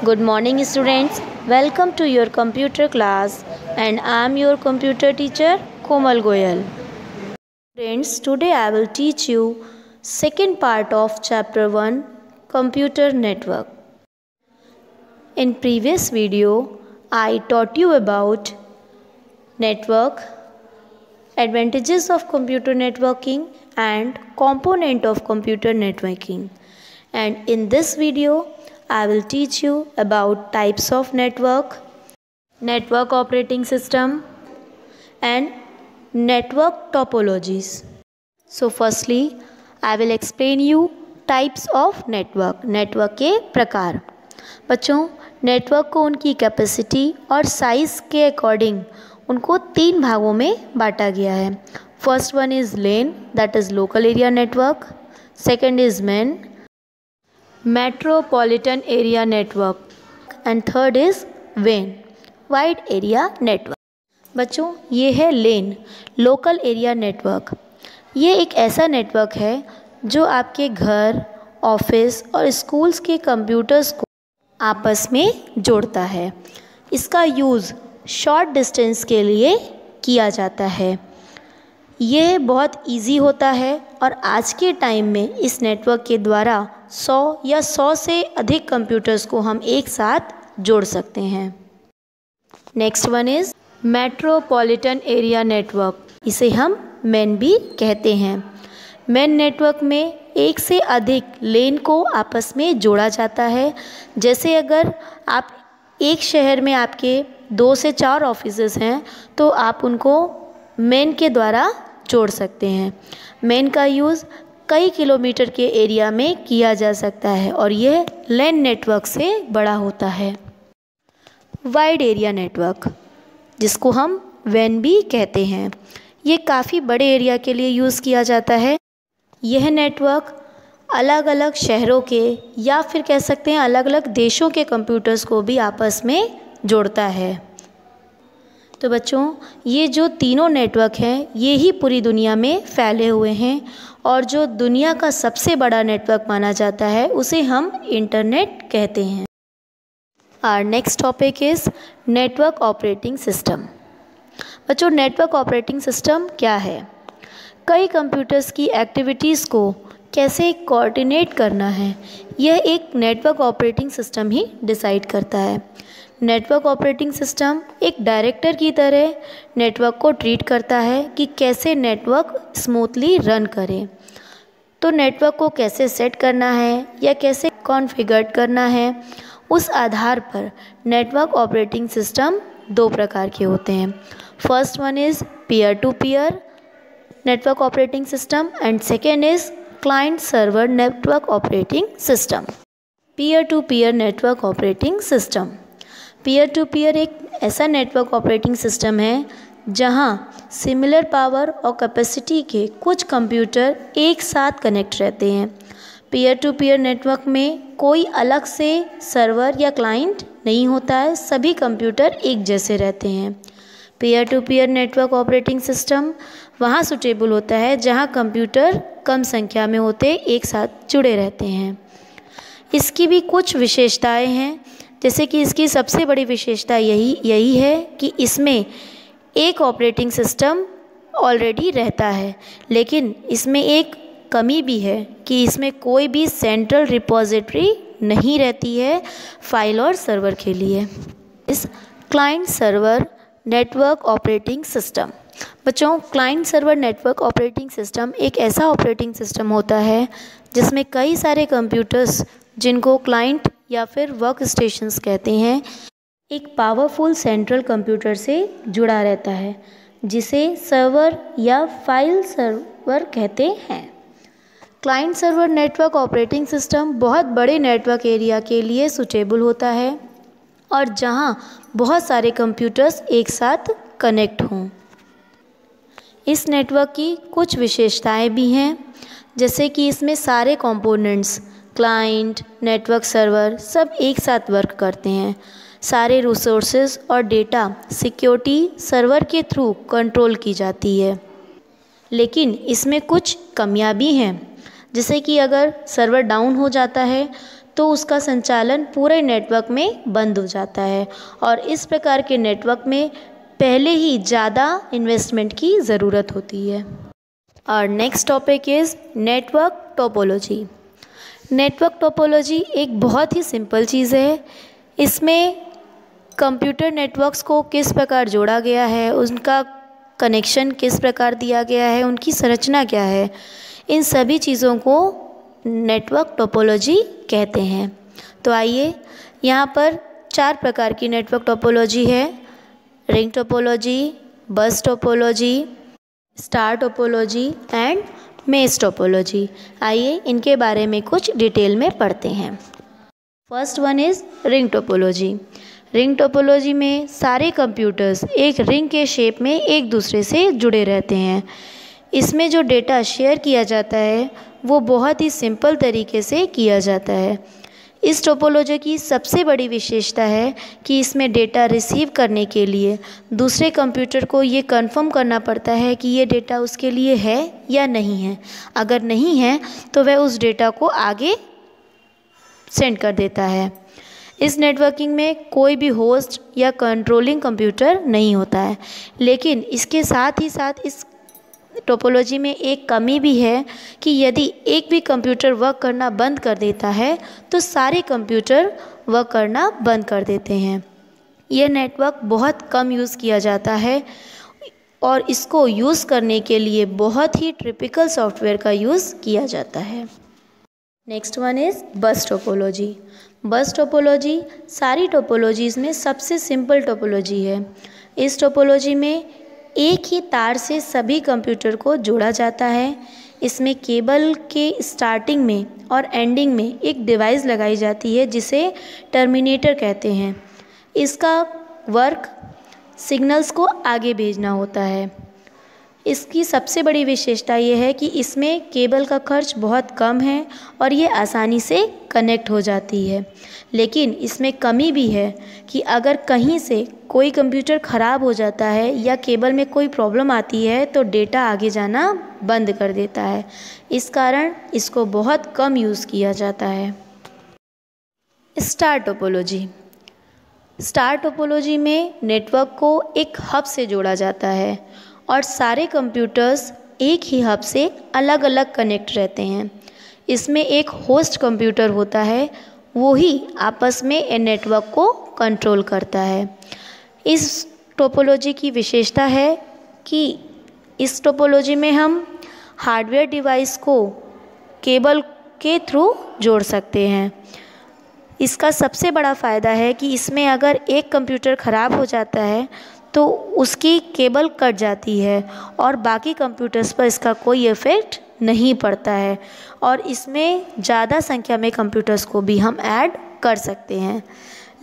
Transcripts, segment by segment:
Good morning, students. Welcome to your computer class, and I am your computer teacher Komal Goyal. Friends, today I will teach you second part of chapter 1, computer network. In previous video, I taught you about network, advantages of computer networking and component of computer networking. And in this video, I will teach you about types of network, network operating system and network topologies. So firstly, I will explain you types of network के प्रकार. बच्चों, network को उनकी capacity और size के according उनको 3 भागों में बांटा गया है. First one is lane, that is local area network. Second is man, metropolitan area network. And third is when, wide area network. बच्चों, ये है लेन, लोकल एरिया नेटवर्क. ये एक ऐसा नेटवर्क है जो आपके घर, ऑफिस और स्कूल्स के कंप्यूटर्स को आपस में जोड़ता है. इसका यूज़ शॉर्ट डिस्टेंस के लिए किया जाता है. ये बहुत इजी होता है और आज के टाइम में इस नेटवर्क के द्वारा 100 या 100 से अधिक कंप्यूटर्स को हम एक साथ जोड़ सकते हैं. Next one is metropolitan area network. इसे हम मैन भी कहते हैं. मैन नेटवर्क में एक से अधिक लेन को आपस में जोड़ा जाता है. जैसे अगर आप एक शहर में आपके 2 से 4 ऑफिसेस हैं तो आप उनको मैन के द्वारा जोड़ सकते हैं. मैन का यूज़ कई किलोमीटर के एरिया में किया जा सकता है और यह लैन नेटवर्क से बड़ा होता है. वाइड एरिया नेटवर्क, जिसको हम वैन भी कहते हैं, ये काफ़ी बड़े एरिया के लिए यूज़ किया जाता है. यह नेटवर्क अलग अलग शहरों के या फिर कह सकते हैं अलग अलग देशों के कंप्यूटर्स को भी आपस में जोड़ता है. तो बच्चों, ये जो तीनों नेटवर्क हैं ये ही पूरी दुनिया में फैले हुए हैं और जो दुनिया का सबसे बड़ा नेटवर्क माना जाता है उसे हम इंटरनेट कहते हैं. Our next topic is network operating system. बच्चों, नेटवर्क ऑपरेटिंग सिस्टम क्या है? कई कंप्यूटर्स की एक्टिविटीज़ को कैसे कोऑर्डिनेट करना है, यह एक नेटवर्क ऑपरेटिंग सिस्टम ही डिसाइड करता है. नेटवर्क ऑपरेटिंग सिस्टम एक डायरेक्टर की तरह नेटवर्क को ट्रीट करता है कि कैसे नेटवर्क स्मूथली रन करे. तो नेटवर्क को कैसे सेट करना है या कैसे कॉन्फ़िगर करना है, उस आधार पर नेटवर्क ऑपरेटिंग सिस्टम 2 प्रकार के होते हैं. First one is peer to peer network operating system and second is client server network operating system. Peer to peer network operating system. Peer to peer एक ऐसा नेटवर्क ऑपरेटिंग सिस्टम है जहां similar power और capacity के कुछ computer एक साथ connect रहते हैं. पीयर टू पीयर नेटवर्क में कोई अलग से सर्वर या क्लाइंट नहीं होता है, सभी कंप्यूटर एक जैसे रहते हैं. Peer to peer network operating system वहाँ सूटेबल होता है जहाँ कंप्यूटर कम संख्या में होते एक साथ जुड़े रहते हैं. इसकी भी कुछ विशेषताएं हैं, जैसे कि इसकी सबसे बड़ी विशेषता यही है कि इसमें एक ऑपरेटिंग सिस्टम ऑलरेडी रहता है, लेकिन इसमें एक कमी भी है कि इसमें कोई भी सेंट्रल रिपोजिटरी नहीं रहती है फाइल और सर्वर के लिए. इस client server network operating system. बच्चों, client server network operating system एक ऐसा ऑपरेटिंग सिस्टम होता है जिसमें कई सारे कंप्यूटर्स, जिनको क्लाइंट या फिर वर्क स्टेशंस कहते हैं, एक पावरफुल सेंट्रल कंप्यूटर से जुड़ा रहता है जिसे सर्वर या फाइल सर्वर कहते हैं. Client server network operating system बहुत बड़े नेटवर्क एरिया के लिए सूटेबल होता है और जहां बहुत सारे कंप्यूटर्स एक साथ कनेक्ट हों. इस नेटवर्क की कुछ विशेषताएं भी हैं, जैसे कि इसमें सारे कंपोनेंट्स, क्लाइंट, नेटवर्क सर्वर सब एक साथ वर्क करते हैं. सारे रिसोर्सेज और डेटा सिक्योरिटी सर्वर के थ्रू कंट्रोल की जाती है. लेकिन इसमें कुछ कमियां भी हैं, जैसे कि अगर सर्वर डाउन हो जाता है तो उसका संचालन पूरे नेटवर्क में बंद हो जाता है और इस प्रकार के नेटवर्क में पहले ही ज़्यादा इन्वेस्टमेंट की ज़रूरत होती है। और next topic is network topology. Network topology एक बहुत ही सिंपल चीज़ है। इसमें कंप्यूटर नेटवर्क्स को किस प्रकार जोड़ा गया है, उनका कनेक्शन किस प्रकार दिया गया है, उनकी संरचना क्या है, इन सभी चीज़ों को नेटवर्क टोपोलॉजी कहते हैं। तो आइए, यहाँ पर 4 प्रकार की नेटवर्क टोपोलॉजी है। रिंग टोपोलॉजी, बस topology, star topology and mesh topology. आइए इनके बारे में कुछ डिटेल में पढ़ते हैं। First one is ring topology. Ring topology में सारे कंप्यूटर्स एक रिंग के शेप में एक दूसरे से जुड़े रहते हैं। इसमें जो डेटा शेयर किया जाता है वो बहुत ही सिंपल तरीके से किया जाता है। इस टोपोलॉजी की सबसे बड़ी विशेषता है कि इसमें डेटा रिसीव करने के लिए दूसरे कंप्यूटर को ये कंफर्म करना पड़ता है कि ये डेटा उसके लिए है या नहीं है। अगर नहीं है तो वह उस डेटा को आगे सेंड कर देता है। इस नेटवर्किंग में कोई भी होस्ट या कंट्रोलिंग कंप्यूटर नहीं होता है, लेकिन इसके साथ ही साथ इस टोपोलॉजी में एक कमी भी है कि यदि एक भी कंप्यूटर वर्क करना बंद कर देता है तो सारे कंप्यूटर वर्क करना बंद कर देते हैं। यह नेटवर्क बहुत कम यूज़ किया जाता है और इसको यूज़ करने के लिए बहुत ही टिपिकल सॉफ्टवेयर का यूज़ किया जाता है। नेक्स्ट वन इज़ बस टोपोलॉजी। बस टोपोलॉजी सारी टोपोलॉजीज़ में सबसे सिंपल टोपोलॉजी है। इस टोपोलॉजी में एक ही तार से सभी कंप्यूटर को जोड़ा जाता है। इसमें केबल के स्टार्टिंग में और एंडिंग में एक डिवाइस लगाई जाती है जिसे टर्मिनेटर कहते हैं। इसका वर्क सिग्नल्स को आगे भेजना होता है। इसकी सबसे बड़ी विशेषता ये है कि इसमें केबल का खर्च बहुत कम है और ये आसानी से कनेक्ट हो जाती है। लेकिन इसमें कमी भी है कि अगर कहीं से कोई कंप्यूटर ख़राब हो जाता है या केबल में कोई प्रॉब्लम आती है तो डेटा आगे जाना बंद कर देता है। इस कारण इसको बहुत कम यूज़ किया जाता है। Star topology. स्टार टोपोलॉजी में नेटवर्क को एक हब से जोड़ा जाता है और सारे कंप्यूटर्स एक ही हब से अलग अलग कनेक्ट रहते हैं। इसमें एक होस्ट कंप्यूटर होता है, वो ही आपस में नेटवर्क को कंट्रोल करता है। इस टोपोलॉजी की विशेषता है कि इस टोपोलॉजी में हम हार्डवेयर डिवाइस को केबल के थ्रू जोड़ सकते हैं। इसका सबसे बड़ा फ़ायदा है कि इसमें अगर एक कंप्यूटर ख़राब हो जाता है तो उसकी केबल कट जाती है और बाकी कंप्यूटर्स पर इसका कोई इफ़ेक्ट नहीं पड़ता है और इसमें ज़्यादा संख्या में कंप्यूटर्स को भी हम ऐड कर सकते हैं।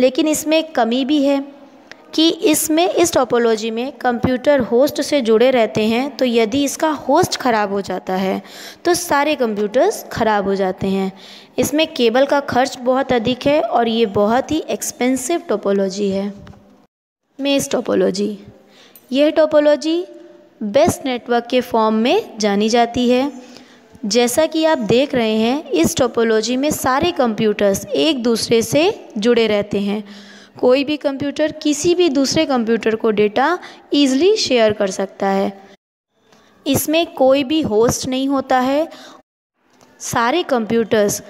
लेकिन इसमें एक कमी भी है कि इस टोपोलॉजी में कंप्यूटर होस्ट से जुड़े रहते हैं, तो यदि इसका होस्ट ख़राब हो जाता है तो सारे कंप्यूटर्स ख़राब हो जाते हैं। इसमें केबल का खर्च बहुत अधिक है और ये बहुत ही एक्सपेंसिव टोपोलॉजी है। Mesh topology. यह टोपोलॉजी बेस्ट नेटवर्क के फॉर्म में जानी जाती है। जैसा कि आप देख रहे हैं, इस टोपोलॉजी में सारे कंप्यूटर्स एक दूसरे से जुड़े रहते हैं। कोई भी कंप्यूटर किसी भी दूसरे कंप्यूटर को डेटा ईजिली शेयर कर सकता है। इसमें कोई भी होस्ट नहीं होता है। सारे कंप्यूटर्स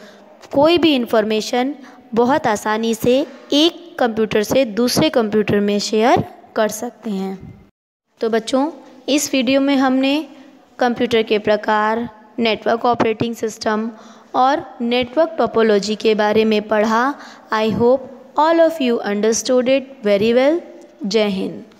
कोई भी इंफॉर्मेशन बहुत आसानी से एक कंप्यूटर से दूसरे कंप्यूटर में शेयर कर सकते हैं। तो बच्चों, इस वीडियो में हमने कंप्यूटर के प्रकार, नेटवर्क ऑपरेटिंग सिस्टम और नेटवर्क टोपोलॉजी के बारे में पढ़ा। I hope all of you understood it very well. Jai Hind.